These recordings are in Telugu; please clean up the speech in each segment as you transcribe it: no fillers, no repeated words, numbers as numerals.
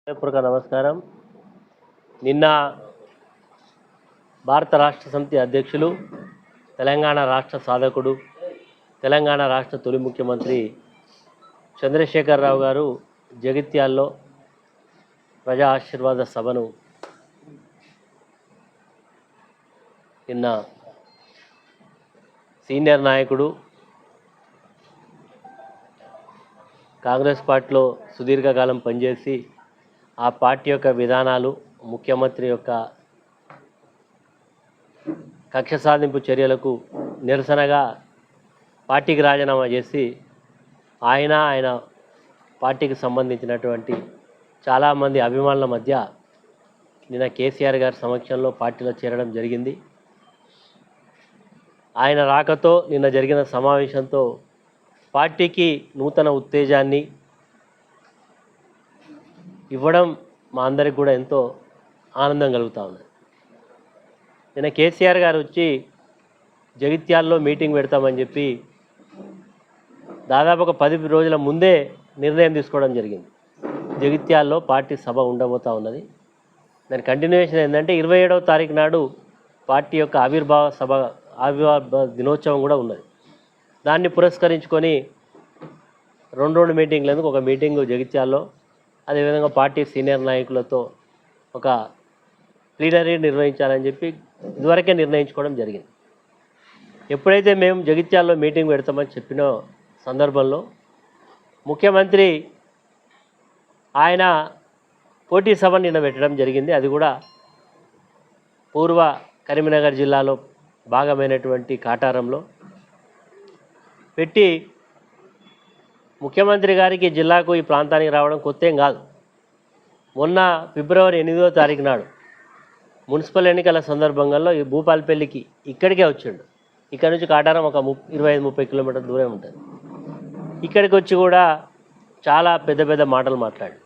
హృదయపూర్వక నమస్కారం. నిన్న భారత రాష్ట్ర సమితి అధ్యక్షులు, తెలంగాణ రాష్ట్ర సాధకుడు, తెలంగాణ రాష్ట్ర తొలి ముఖ్యమంత్రి చంద్రశేఖరరావు గారు జగిత్యాల్లో ప్రజా ఆశీర్వాద సభను నిన్న సీనియర్ నాయకుడు, కాంగ్రెస్ పార్టీలో సుదీర్ఘకాలం పనిచేసి ఆ పార్టీ యొక్క విధానాలు, ముఖ్యమంత్రి యొక్క కక్ష సాధింపు చర్యలకు నిరసనగా పార్టీకి రాజీనామా చేసి ఆయన పార్టీకి సంబంధించినటువంటి చాలామంది అభిమానుల మధ్య నిన్న కేసీఆర్ గారి సమక్షంలో పార్టీలో చేరడం జరిగింది. ఆయన రాకతో నిన్న జరిగిన సమావేశంతో పార్టీకి నూతన ఉత్తేజాన్ని ఇవ్వడం మా అందరికి కూడా ఎంతో ఆనందం కలుగుతూ ఉన్నది. నిన్న కేసీఆర్ గారు వచ్చి జగిత్యాల్లో మీటింగ్ పెడతామని చెప్పి దాదాపు ఒక 10 రోజుల ముందే నిర్ణయం తీసుకోవడం జరిగింది. జగిత్యాల్లో పార్టీ సభ ఉండబోతూ ఉన్నది. దాని కంటిన్యూషన్ ఏంటంటే 27వ తారీఖు నాడు పార్టీ యొక్క ఆవిర్భావ దినోత్సవం కూడా ఉన్నది. దాన్ని పురస్కరించుకొని రెండు మీటింగ్లు, ఎందుకు ఒక మీటింగు జగిత్యాల్లో, అదేవిధంగా పార్టీ సీనియర్ నాయకులతో ఒక ప్లీనరీ నిర్వహించాలని చెప్పి ఇదివరకే నిర్ణయించుకోవడం జరిగింది. ఎప్పుడైతే మేము జగిత్యాల్లో మీటింగ్ పెడతామని చెప్పిన సందర్భంలో ముఖ్యమంత్రి ఆయన పోటీ సభ నిన్న పెట్టడం జరిగింది. అది కూడా పూర్వ కరీంనగర్ జిల్లాలో భాగమైనటువంటి కాటారంలో పెట్టి, ముఖ్యమంత్రి గారికి జిల్లాకు ఈ ప్రాంతానికి రావడం కొత్త ఏం కాదు. మొన్న ఫిబ్రవరి 8వ తారీఖు నాడు మున్సిపల్ ఎన్నికల సందర్భంగా ఈ భూపాలపల్లికి ఇక్కడికే వచ్చిండు. ఇక్కడ నుంచి కాటారం ఒక 25-30 కిలోమీటర్ల దూరం ఉంటుంది. ఇక్కడికి వచ్చి కూడా చాలా పెద్ద పెద్ద మాటలు మాట్లాడు.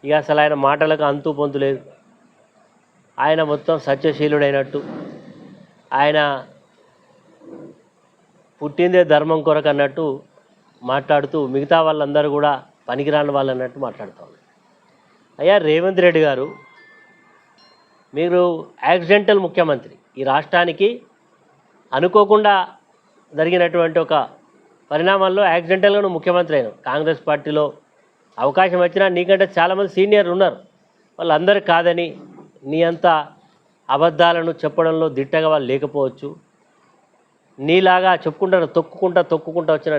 ఇక అసలు ఆయన మాటలకు అంతు పొంతు లేదు. ఆయన మొత్తం సత్యశీలుడైనట్టు, ఆయన పుట్టిందే ధర్మం కొరకు అన్నట్టు మాట్లాడుతూ మిగతా వాళ్ళందరూ కూడా పనికిరాని వాళ్ళు అన్నట్టు మాట్లాడుతూ ఉన్నారు. అయ్యా రేవంత్ రెడ్డి గారు, మీరు యాక్సిడెంటల్ ముఖ్యమంత్రి. ఈ రాష్ట్రానికి అనుకోకుండా జరిగినటువంటి ఒక పరిణామాల్లో యాక్సిడెంటల్గా నువ్వు ముఖ్యమంత్రి అయినావు. కాంగ్రెస్ పార్టీలో అవకాశం వచ్చినా నీకంటే చాలామంది సీనియర్లు ఉన్నారు, వాళ్ళందరూ కాదని, నీ అంత అబద్ధాలను చెప్పడంలో దిట్టగా వాళ్ళు లేకపోవచ్చు. నీలాగా చెప్పుకుంటా తొక్కుకుంటా వచ్చిన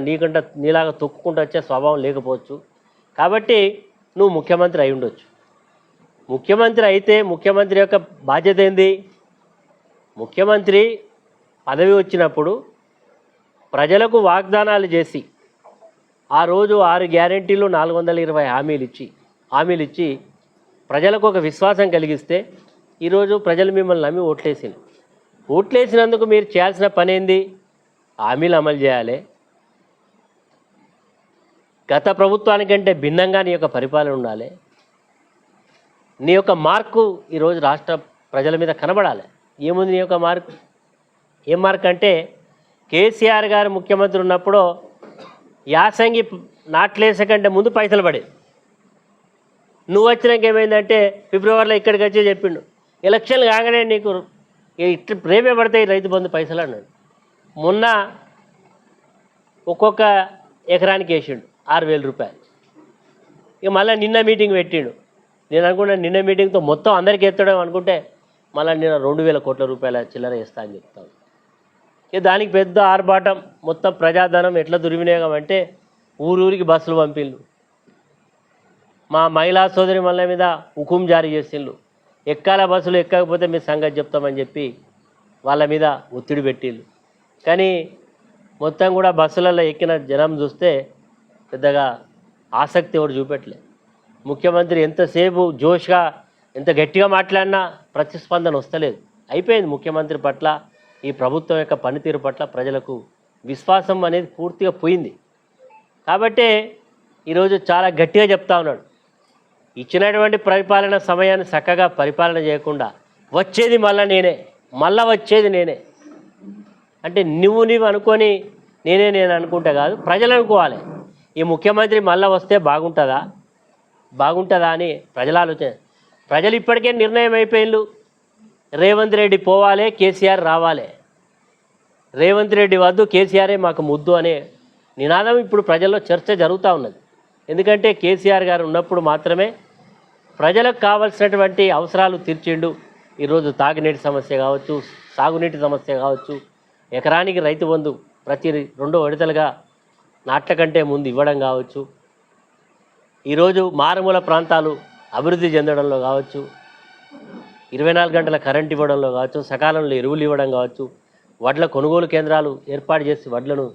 నీలాగా తొక్కుకుంటూ వచ్చే స్వభావం లేకపోవచ్చు. కాబట్టి నువ్వు ముఖ్యమంత్రి అయి ఉండొచ్చు. ముఖ్యమంత్రి అయితే ముఖ్యమంత్రి యొక్క బాధ్యత ఏంది? ముఖ్యమంత్రి పదవి వచ్చినప్పుడు ప్రజలకు వాగ్దానాలు చేసి ఆ రోజు 6 గ్యారెంటీలు 420 హామీలు ఇచ్చి ప్రజలకు ఒక విశ్వాసం కలిగిస్తే ఈరోజు ప్రజలు మిమ్మల్ని నమ్మి ఓట్లేసినందుకు మీరు చేయాల్సిన పని ఏంది? హామీలు అమలు చేయాలి. గత ప్రభుత్వానికంటే భిన్నంగా నీ యొక్క పరిపాలన ఉండాలి. నీ యొక్క మార్కు ఈరోజు రాష్ట్ర ప్రజల మీద కనబడాలి. ఏముంది నీ యొక్క మార్కు? ఏం మార్క్ అంటే, కేసీఆర్ గారు ముఖ్యమంత్రి ఉన్నప్పుడు యాసంగి నాట్లేసే కంటే ముందు పైసలు పడేది. నువ్వు వచ్చినాక ఏమైందంటే ఫిబ్రవరిలో ఇక్కడికి వచ్చి చెప్పిండు, ఎలక్షన్లు కాగానే నీకు రేపే పడతాయి రైతు బంధు పైసలు అన్నాడు. మొన్న ఒక్కొక్క ఎకరానికి వేసిండు 6,000 రూపాయలు. ఇక మళ్ళీ నిన్న మీటింగ్ పెట్టిండు. నేను అనుకున్నా నిన్న మీటింగ్తో మొత్తం అందరికీ ఎత్తడం అనుకుంటే మళ్ళీ నిన్న 2,000 కోట్ల రూపాయల చిల్లర వేస్తా అని చెప్తాను. ఇక దానికి పెద్ద ఆర్భాటం, మొత్తం ప్రజాధనం ఎట్లా దుర్వినియోగం అంటే ఊరూరికి బస్సులు పంపిళ్ళు, మా మహిళా సోదరి మళ్ళ మీద హుకుం జారీ చేసిండ్రు, ఎక్కాల బస్సులు ఎక్కకపోతే మీ సంగతి చెప్తామని చెప్పి వాళ్ళ మీద ఒత్తిడి పెట్టిళ్ళు. కానీ మొత్తం కూడా బస్సులలో ఎక్కిన జనం చూస్తే పెద్దగా ఆసక్తి ఎవరు చూపెట్టలే. ముఖ్యమంత్రి ఎంతసేపు జోష్గా ఎంత గట్టిగా మాట్లాడినా ప్రతిస్పందన వస్తలేదు. అయిపోయింది. ముఖ్యమంత్రి పట్ల, ఈ ప్రభుత్వం యొక్క పనితీరు పట్ల ప్రజలకు విశ్వాసం అనేది పూర్తిగా పోయింది. కాబట్టే ఈరోజు చాలా గట్టిగా చెప్తా ఉన్నాడు, ఇచ్చినటువంటి పరిపాలన సమయాన్ని చక్కగా పరిపాలన చేయకుండా వచ్చేది వచ్చేది నేనే అంటే నువ్వు అనుకొని నేను అనుకుంటా కాదు, ప్రజలు అనుకోవాలి. ఈ ముఖ్యమంత్రి మళ్ళీ వస్తే బాగుంటుందా, బాగుంటుందా అని ప్రజల ఆలోచన. ప్రజలు ఇప్పటికే నిర్ణయం అయిపోయిండు, రేవంత్ రెడ్డి పోవాలి, కేసీఆర్ రావాలి, రేవంత్ రెడ్డి వద్దు, కేసీఆరే మాకు ముద్దు అనే నినాదం ఇప్పుడు ప్రజల్లో చర్చ జరుగుతూ ఉన్నది. ఎందుకంటే కేసీఆర్ గారు ఉన్నప్పుడు మాత్రమే ప్రజలకు కావాల్సినటువంటి అవసరాలు తీర్చిండు. ఈరోజు తాగునీటి సమస్య కావచ్చు, సాగునీటి సమస్య కావచ్చు, ఎకరానికి రైతు బంధు ప్రతి 2 విడతలుగా నాట్ల కంటే ముందు ఇవ్వడం కావచ్చు, ఈరోజు మారుమూల ప్రాంతాలు అభివృద్ధి చెందడంలో కావచ్చు, 24 గంటల కరెంట్ ఇవ్వడంలో కావచ్చు, సకాలంలో ఎరువులు ఇవ్వడం కావచ్చు, వడ్ల కొనుగోలు కేంద్రాలు ఏర్పాటు చేసి వడ్లను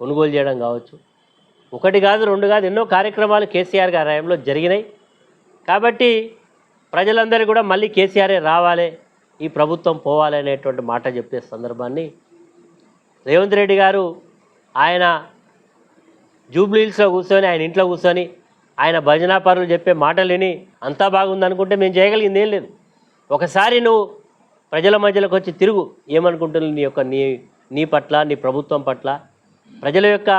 కొనుగోలు చేయడం కావచ్చు, 1 కాదు 2 కాదు ఎన్నో కార్యక్రమాలు కేసీఆర్ గారి హయాంలో జరిగినాయి. కాబట్టి ప్రజలందరూ కూడా మళ్ళీ కేసీఆరే రావాలి, ఈ ప్రభుత్వం పోవాలి అనేటువంటి మాట చెప్పే సందర్భాన్ని రేవంత్ రెడ్డి గారు ఆయన జూబ్లీహిల్స్లో కూర్చొని, ఆయన ఇంట్లో కూర్చొని ఆయన భజనా పరులు చెప్పే మాటలు విని అంతా బాగుందనుకుంటే మేము చేయగలిగింది ఏం లేదు. ఒకసారి నువ్వు ప్రజల మధ్యలోకి వచ్చి తిరుగు, ఏమనుకుంటున్నావు నీ పట్ల, నీ ప్రభుత్వం పట్ల ప్రజల యొక్క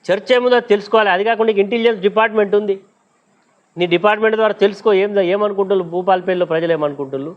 చర్చ ఏముందో తెలుసుకోవాలి. అది కాకుండా నీకు ఇంటెలిజెన్స్ డిపార్ట్మెంట్ ఉంది, నీ డిపార్ట్మెంట్ ద్వారా తెలుసుకో ఏమనుకుంటున్నారు, భూపాలపల్లిలో ప్రజలు ఏమనుకుంటున్నారు.